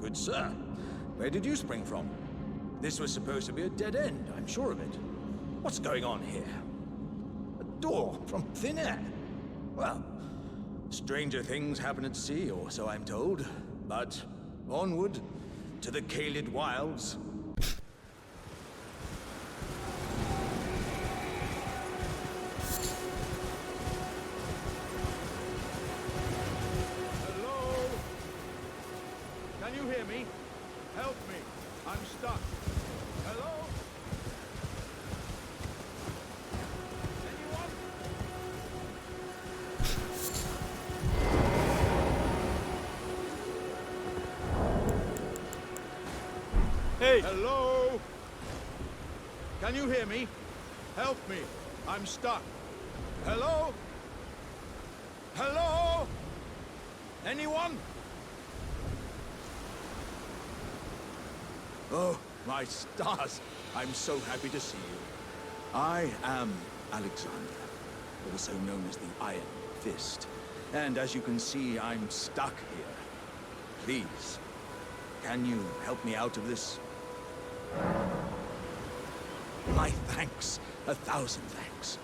Good sir. Where did you spring from? This was supposed to be a dead end, I'm sure of it. What's going on here? A door from thin air? Well, stranger things happen at sea, or so I'm told. But onward to the Kaled Wilds. Hello? Can you hear me? Help me. I'm stuck. Hello? Anyone? Hey! Hello? Can you hear me? Help me. I'm stuck. Hello? Hello? Anyone? Oh, my stars! I'm so happy to see you. I am Alexander, also known as the Iron Fist. And as you can see, I'm stuck here. Please, can you help me out of this? My thanks. 1,000 thanks.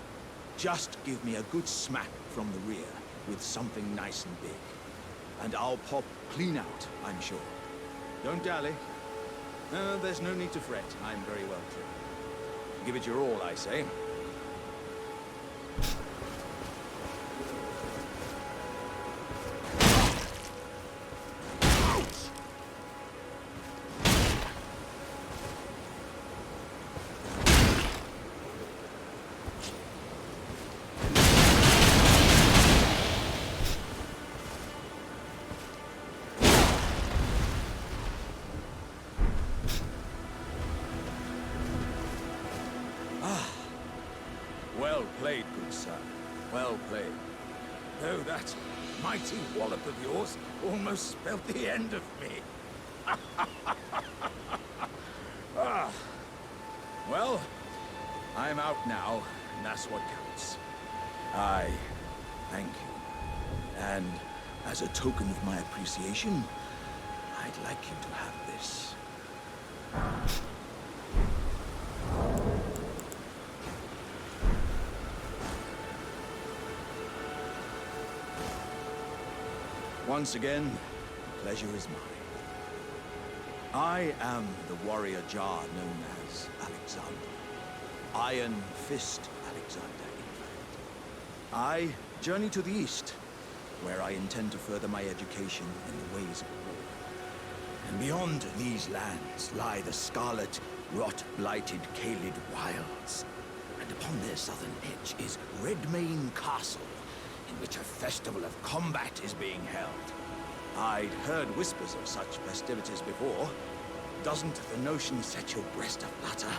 Just give me a good smack from the rear with something nice and big. And I'll pop clean out, I'm sure. Don't dally. There's no need to fret. I'm very well trained. Give it your all, I say. Well played, good sir. Well played. Though that mighty wallop of yours almost spelled the end of me. Well, I'm out now, and that's what counts. I thank you. And as a token of my appreciation, I'd like you to have this. Once again, the pleasure is mine. I am the warrior Jar known as Alexander. Iron Fist Alexander, in fact. I journey to the east, where I intend to further my education in the ways of war. And beyond these lands lie the scarlet, rot-blighted Kaled Wilds. And upon their southern edge is Redmane Castle, in which a festival of combat is being held. I'd heard whispers of such festivities before. Doesn't the notion set your breast aflutter?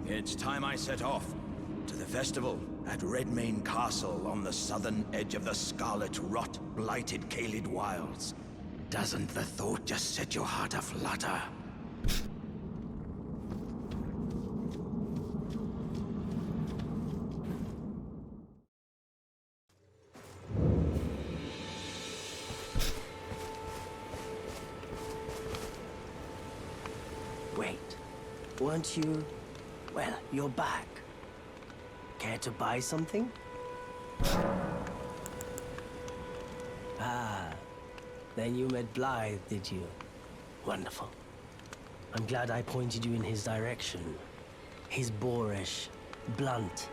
It's time I set off to the festival at Redmane Castle on the southern edge of the scarlet rot-blighted Kaled Wilds. Doesn't the thought just set your heart aflutter? Wait, weren't you... Well, you're back. Care to buy something? Ah, then you met Blythe, did you? Wonderful. I'm glad I pointed you in his direction. He's boorish, blunt,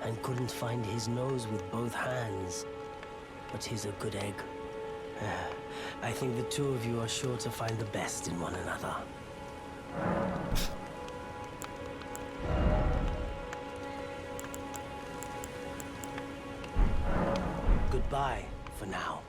and couldn't find his nose with both hands. But he's a good egg. I think the two of you are sure to find the best in one another. Goodbye for now.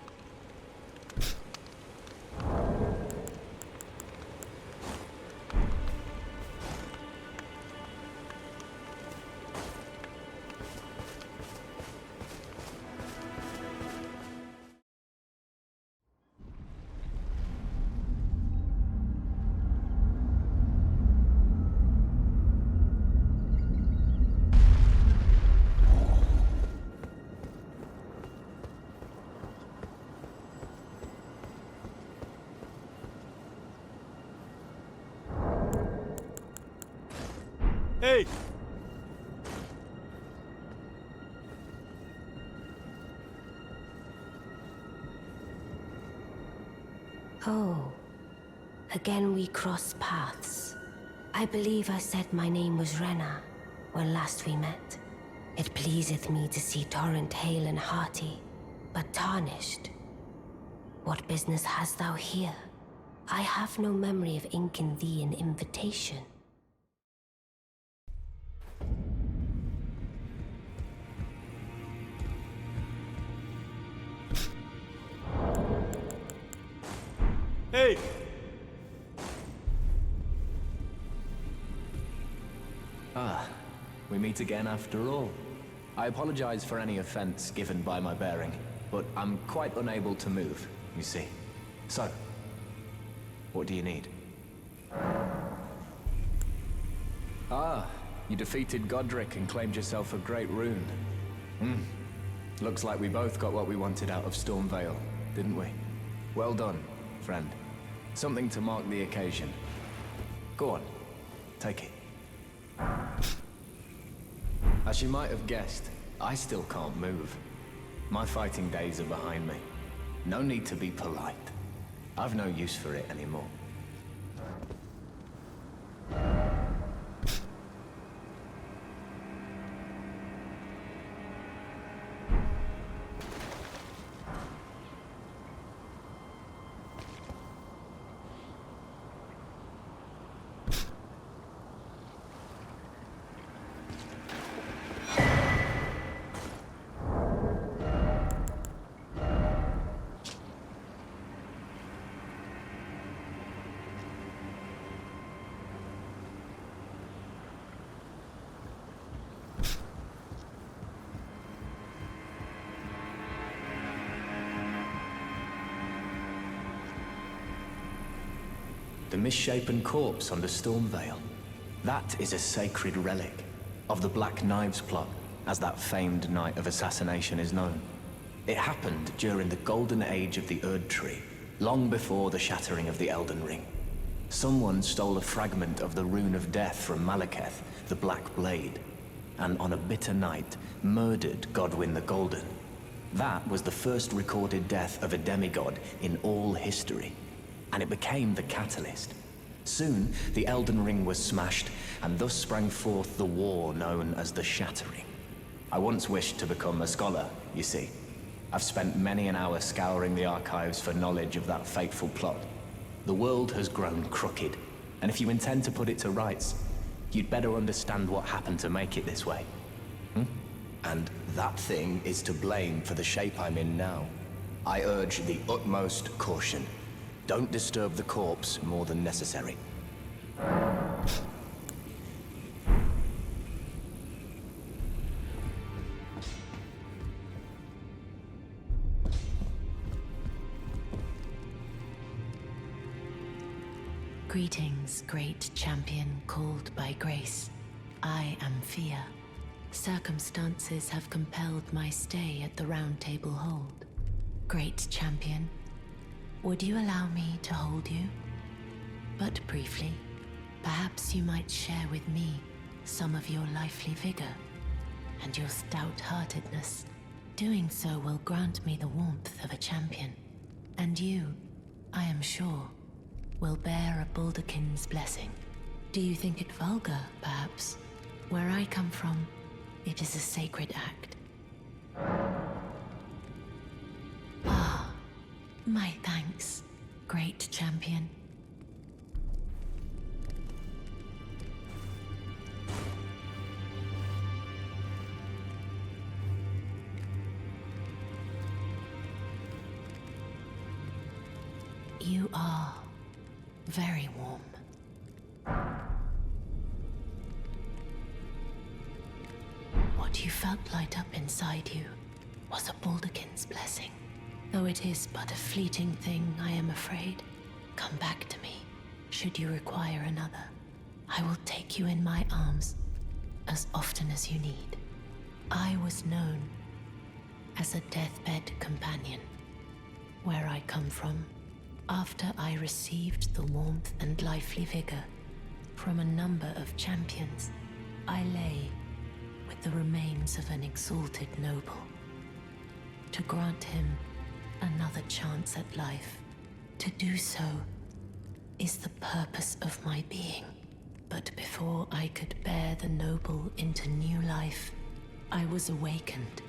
Hey! Oh, again we cross paths. I believe I said my name was Rena when last we met. It pleaseth me to see Torrent hale and hearty, but tarnished. What business hast thou here? I have no memory of inking thee an invitation. Hey! Ah, we meet again after all. I apologize for any offense given by my bearing, but I'm quite unable to move, you see. So, what do you need? Ah, you defeated Godric and claimed yourself a great rune. Looks like we both got what we wanted out of Stormvale, didn't we? Well done, friend. Something to mark the occasion. Go on, take it. As you might have guessed, I still can't move. My fighting days are behind me. No need to be polite. I've no use for it anymore. The misshapen corpse under Stormvale. That is a sacred relic of the Black Knives plot, as that famed night of assassination is known. It happened during the golden age of the Erd Tree, long before the shattering of the Elden Ring. Someone stole a fragment of the Rune of Death from Malekith, the Black Blade, and on a bitter night, murdered Godwyn the Golden. That was the first recorded death of a demigod in all history, and it became the catalyst. Soon, the Elden Ring was smashed, and thus sprang forth the war known as the Shattering. I once wished to become a scholar, you see. I've spent many an hour scouring the archives for knowledge of that fateful plot. The world has grown crooked, and if you intend to put it to rights, you'd better understand what happened to make it this way. And that thing is to blame for the shape I'm in now. I urge the utmost caution. Don't disturb the corpse more than necessary. Greetings, great champion called by grace. I am Fia. Circumstances have compelled my stay at the Round Table Hold. Great champion, would you allow me to hold you? But briefly, perhaps you might share with me some of your lively vigor and your stout-heartedness. Doing so will grant me the warmth of a champion, and you, I am sure, will bear a Baldakin's blessing. Do you think it vulgar, perhaps? Where I come from, it is a sacred act. My thanks, great champion. You are very warm. What you felt light up inside you was a Baldakin's blessing. Though it is but a fleeting thing, I am afraid. Come back to me, should you require another. I will take you in my arms as often as you need. I was known as a deathbed companion. Where I come from, after I received the warmth and lively vigor from a number of champions, I lay with the remains of an exalted noble. To grant him another chance at life, to do so is the purpose of my being. But before I could bear the noble into new life, I was awakened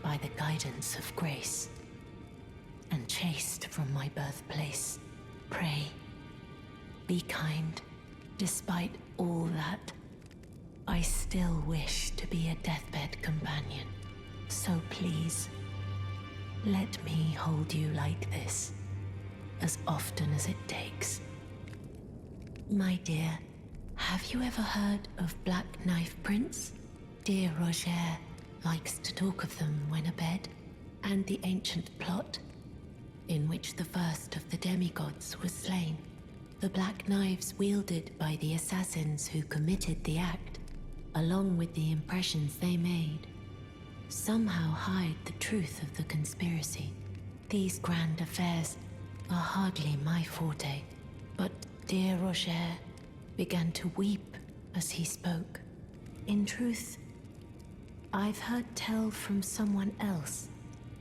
by the guidance of grace and chased from my birthplace. Pray, be kind. Despite all that, I still wish to be a deathbed companion. So please, let me hold you like this, as often as it takes. My dear, have you ever heard of Black Knife Prince? Dear Roger likes to talk of them when abed, and the ancient plot, in which the first of the demigods was slain. The black knives wielded by the assassins who committed the act, along with the impressions they made, somehow hide the truth of the conspiracy. These grand affairs are hardly my forte, but dear Roger began to weep as he spoke. In truth, I've heard tell from someone else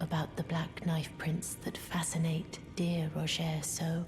about the Black Knife Prince that fascinate dear Roger so.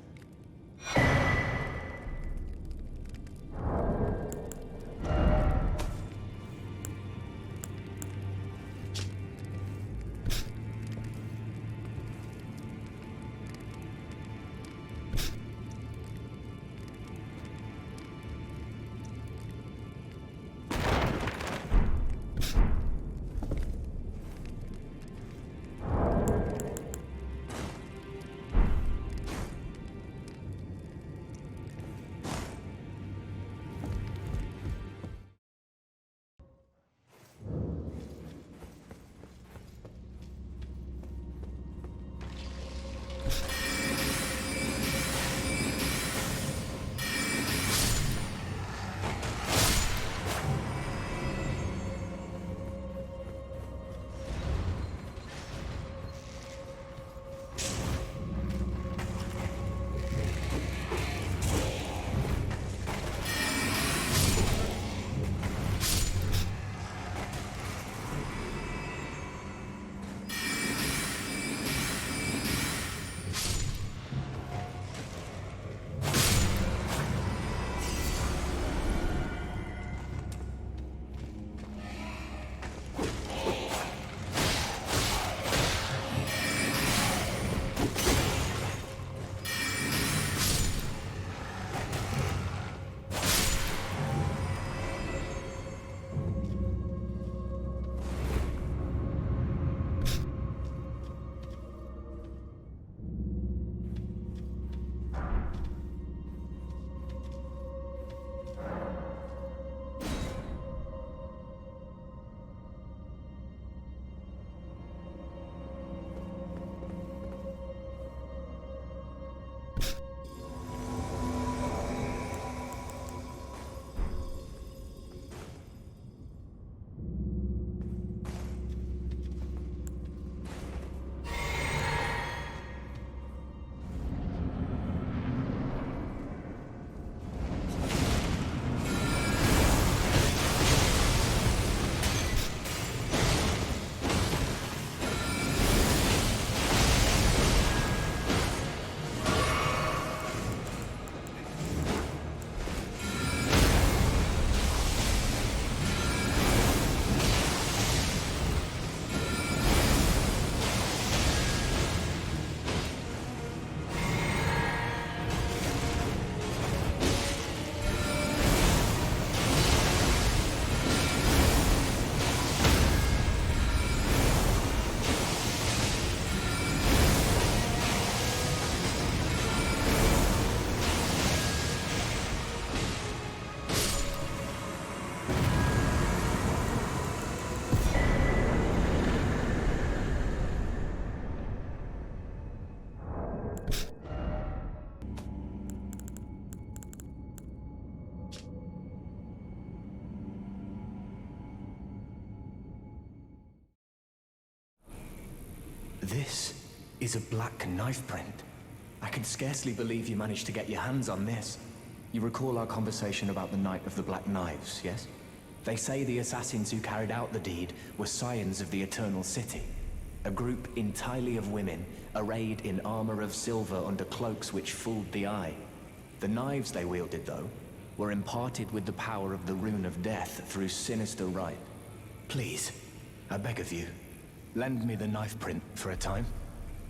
This is a black knife print. I can scarcely believe you managed to get your hands on this. You recall our conversation about the Night of the Black Knives, yes? They say the assassins who carried out the deed were scions of the Eternal City, a group entirely of women, arrayed in armor of silver under cloaks which fooled the eye. The knives they wielded, though, were imparted with the power of the Rune of Death through sinister rite. Please, I beg of you, lend me the knife print for a time.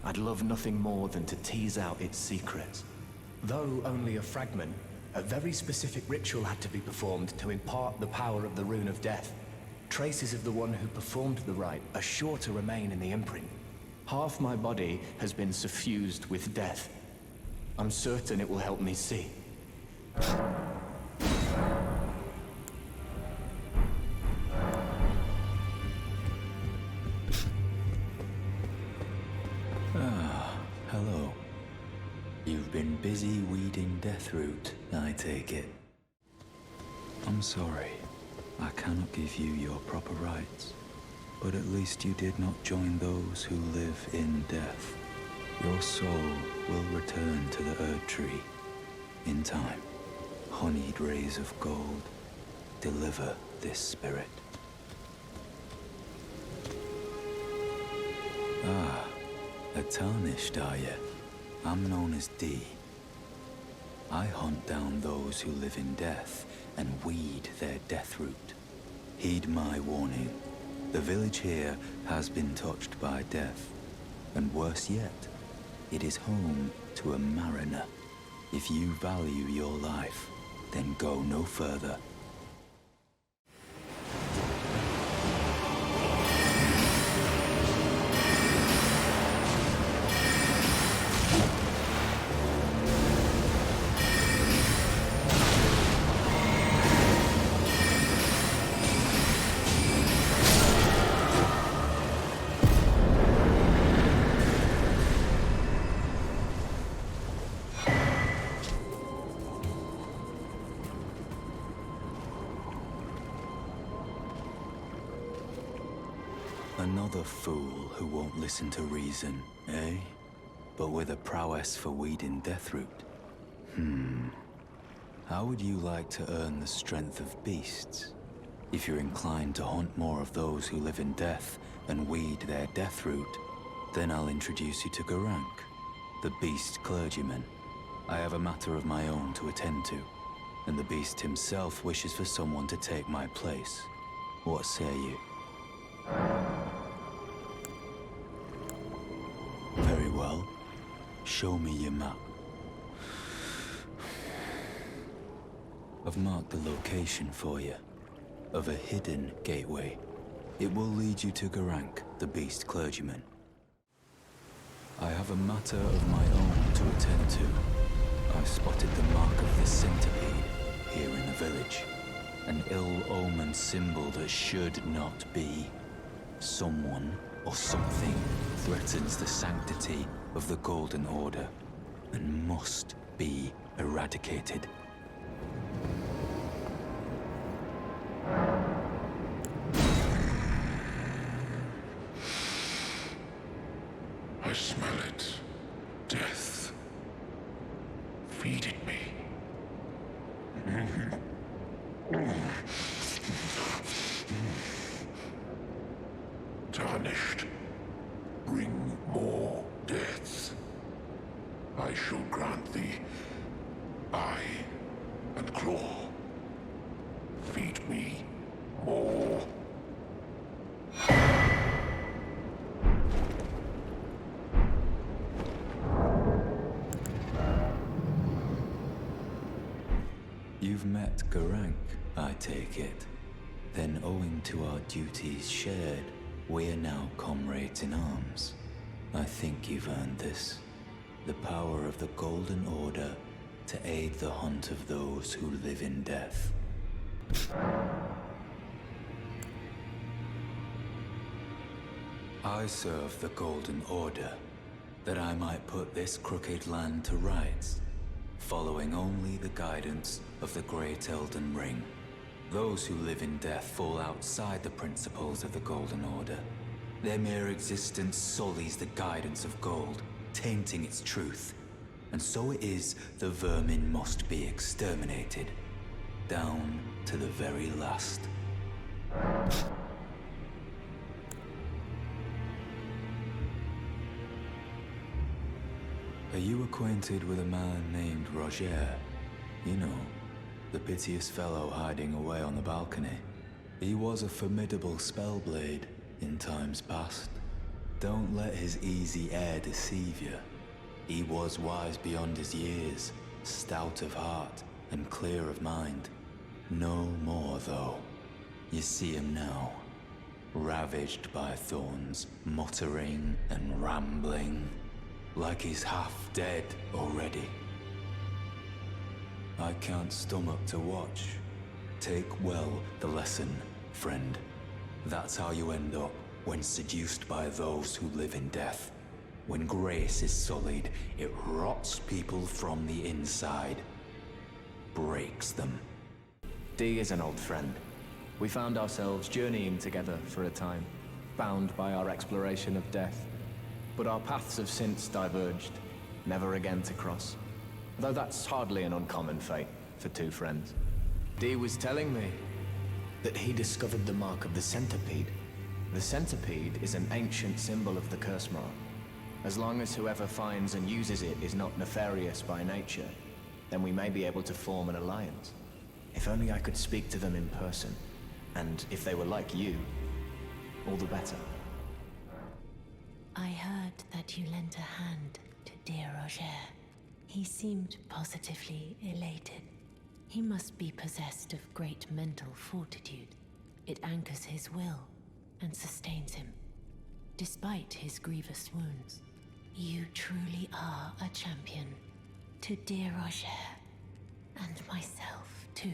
I'd love nothing more than to tease out its secrets. Though only a fragment, a very specific ritual had to be performed to impart the power of the Rune of Death. Traces of the one who performed the rite are sure to remain in the imprint. Half my body has been suffused with death. I'm certain it will help me see. Hello. You've been busy weeding Deathroot, I take it. I'm sorry. I cannot give you your proper rights. But at least you did not join those who live in death. Your soul will return to the Erd Tree. In time, honeyed rays of gold deliver this spirit. Ah, a tarnished, are you? I'm known as D. I hunt down those who live in death and weed their deathroot. Heed my warning. The village here has been touched by death. And worse yet, it is home to a mariner. If you value your life, then go no further. Another fool who won't listen to reason, eh? But with a prowess for weeding Deathroot. How would you like to earn the strength of beasts? If you're inclined to hunt more of those who live in death and weed their Deathroot, then I'll introduce you to Garank, the beast clergyman. I have a matter of my own to attend to, and the beast himself wishes for someone to take my place. What say you? Very well. Show me your map. I've marked the location for you, of a hidden gateway. It will lead you to Garank, the beast clergyman. I have a matter of my own to attend to. I've spotted the mark of the centipede here in the village. An ill-omened symbol that should not be. Someone or something threatens the sanctity of the Golden Order and must be eradicated. I smell it. Death. Feeding me. Tarnished. Bring more deaths. I shall grant thee eye and claw. Feed me more. You've met Garank, I take it. Then owing to our duties shared, we are now comrades in arms. I think you've earned this. The power of the Golden Order to aid the hunt of those who live in death. I serve the Golden Order, that I might put this crooked land to rights, following only the guidance of the great Elden Ring. Those who live in death fall outside the principles of the Golden Order. Their mere existence sullies the guidance of gold, tainting its truth. And so it is the vermin must be exterminated, down to the very last. Are you acquainted with a man named Roger? You know, the piteous fellow hiding away on the balcony. He was a formidable spellblade in times past. Don't let his easy air deceive you. He was wise beyond his years, stout of heart and clear of mind. No more, though. You see him now, ravaged by thorns, muttering and rambling, like he's half dead already. I can't stomach to watch. Take well the lesson, friend. That's how you end up when seduced by those who live in death. When grace is sullied, it rots people from the inside. Breaks them. Dee is an old friend. We found ourselves journeying together for a time, bound by our exploration of death. But our paths have since diverged, never again to cross. Though that's hardly an uncommon fate for two friends. Dee was telling me that he discovered the mark of the centipede. The centipede is an ancient symbol of the curse mark. As long as whoever finds and uses it is not nefarious by nature, then we may be able to form an alliance. If only I could speak to them in person. And if they were like you, all the better. I heard that you lent a hand to dear Roger. He seemed positively elated. He must be possessed of great mental fortitude. It anchors his will and sustains him, despite his grievous wounds. You truly are a champion. To dear Roger, and myself too.